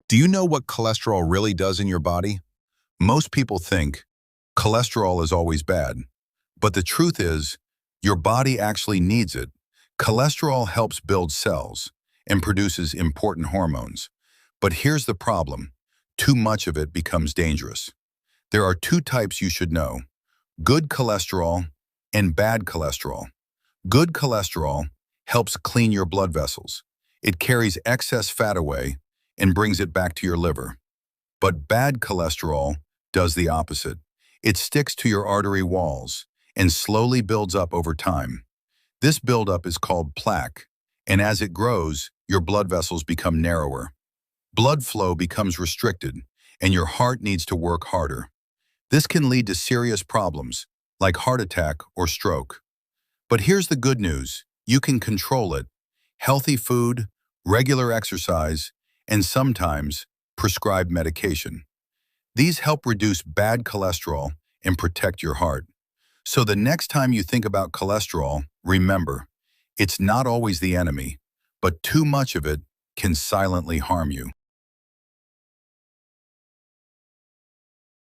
Do you know what cholesterol really does in your body? Most people think cholesterol is always bad, but the truth is your body actually needs it. Cholesterol helps build cells and produces important hormones. But here's the problem. Too much of it becomes dangerous. There are two types you should know: good cholesterol and bad cholesterol. Good cholesterol helps clean your blood vessels. It carries excess fat away and brings it back to your liver. But bad cholesterol does the opposite. It sticks to your artery walls and slowly builds up over time. This buildup is called plaque, and as it grows, your blood vessels become narrower. Blood flow becomes restricted, and your heart needs to work harder. This can lead to serious problems, like heart attack or stroke. But here's the good news. You can control it. Healthy food, regular exercise, and sometimes prescribed medication. These help reduce bad cholesterol and protect your heart. So the next time you think about cholesterol, remember, it's not always the enemy, but too much of it can silently harm you.